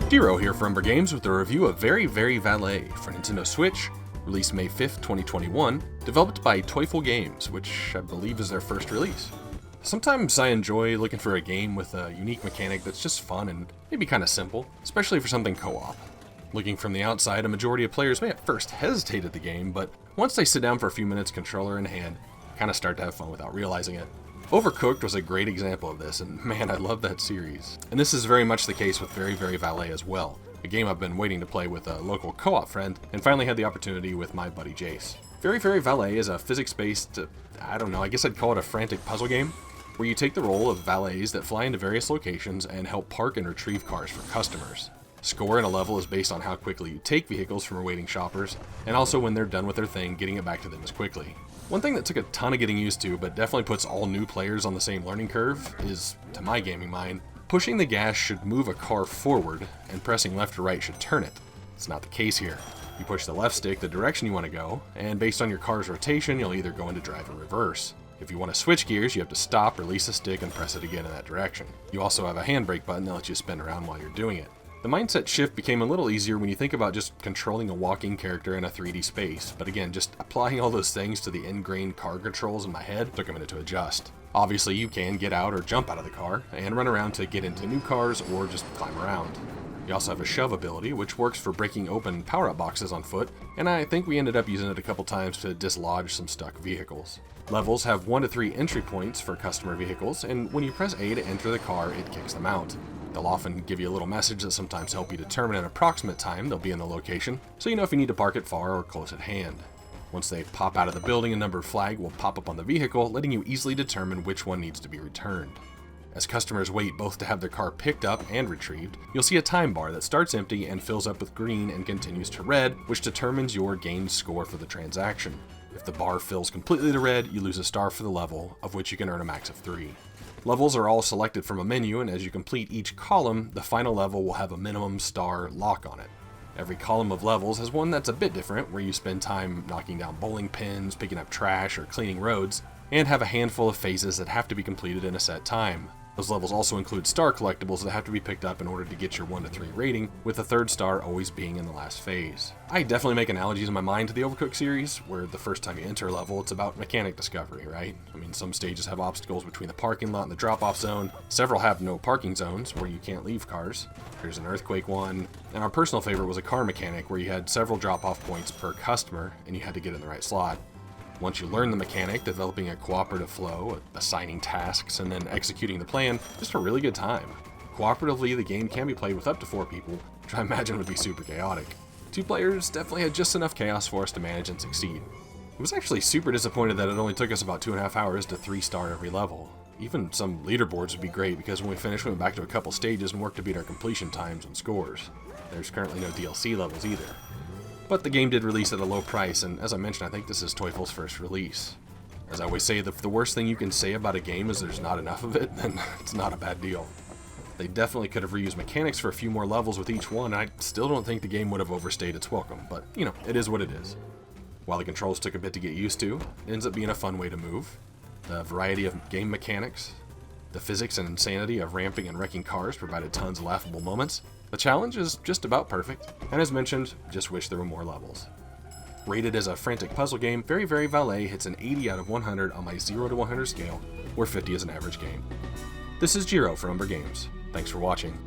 Giro here for Umbra Games with a review of Very Valet for Nintendo Switch, released May 5th, 2021, developed by Teufel Games, which I believe is their first release. Sometimes I enjoy looking for a game with a unique mechanic that's just fun and maybe kind of simple, especially for something co-op. Looking from the outside, a majority of players may at first hesitate at the game, but once they sit down for a few minutes controller in hand, kind of start to have fun without realizing it. Overcooked was a great example of this, and man, I love that series. And this is very much the case with Very Valet as well, a game I've been waiting to play with a local co-op friend, and finally had the opportunity with my buddy Jace. Very Valet is a physics-based, I guess I'd call it a frantic puzzle game, where you take the role of valets that fly into various locations and help park and retrieve cars for customers. Score in a level is based on how quickly you take vehicles from awaiting shoppers, and also when they're done with their thing, getting it back to them as quickly. One thing that took a ton of getting used to, but definitely puts all new players on the same learning curve, is, to my gaming mind, pushing the gas should move a car forward, and pressing left or right should turn it. It's not the case here. You push the left stick the direction you want to go, and based on your car's rotation, you'll either go into drive or reverse. If you want to switch gears, you have to stop, release the stick, and press it again in that direction. You also have a handbrake button that lets you spin around while you're doing it. The mindset shift became a little easier when you think about just controlling a walking character in a 3D space, but again, just applying all those things to the ingrained car controls in my head took a minute to adjust. Obviously, you can get out or jump out of the car, and run around to get into new cars or just climb around. You also have a shove ability, which works for breaking open power-up boxes on foot, and I think we ended up using it a couple times to dislodge some stuck vehicles. Levels have 1 to 3 entry points for customer vehicles, and when you press A to enter the car, it kicks them out. They'll often give you a little message that sometimes help you determine an approximate time they'll be in the location, so you know if you need to park it far or close at hand. Once they pop out of the building, a numbered flag will pop up on the vehicle, letting you easily determine which one needs to be returned. As customers wait both to have their car picked up and retrieved, you'll see a time bar that starts empty and fills up with green and continues to red, which determines your gained score for the transaction. If the bar fills completely to red, you lose a star for the level, of which you can earn a max of 3. Levels are all selected from a menu, and as you complete each column, the final level will have a minimum star lock on it. Every column of levels has one that's a bit different, where you spend time knocking down bowling pins, picking up trash, or cleaning roads, and have a handful of phases that have to be completed in a set time. Those levels also include star collectibles that have to be picked up in order to get your 1 to 3 rating, with the 3rd star always being in the last phase. I definitely make analogies in my mind to the Overcooked series, where the first time you enter a level, it's about mechanic discovery, right? I mean, some stages have obstacles between the parking lot and the drop-off zone, several have no parking zones, where you can't leave cars. There's an earthquake one, and our personal favorite was a car mechanic, where you had several drop-off points per customer, and you had to get in the right slot. Once you learn the mechanic, developing a cooperative flow, assigning tasks, and then executing the plan, just a really good time. Cooperatively, the game can be played with up to 4 people, which I imagine would be super chaotic. 2 players definitely had just enough chaos for us to manage and succeed. I was actually super disappointed that it only took us about 2.5 hours to 3-star every level. Even some leaderboards would be great, because when we finished, we went back to a couple stages and worked to beat our completion times and scores. There's currently no DLC levels either. But the game did release at a low price, and as I mentioned, I think this is Teufel's first release. As I always say, if the worst thing you can say about a game is there's not enough of it, then it's not a bad deal. They definitely could have reused mechanics for a few more levels with each one, and I still don't think the game would have overstayed its welcome, but, you know, it is what it is. While the controls took a bit to get used to, it ends up being a fun way to move. The variety of game mechanics, the physics and insanity of ramping and wrecking cars provided tons of laughable moments. The challenge is just about perfect, and as mentioned, just wish there were more levels. Rated as a frantic puzzle game, Very Valet hits an 80 out of 100 on my 0 to 100 scale, where 50 is an average game. This is Giro for Umbra Games. Thanks for watching.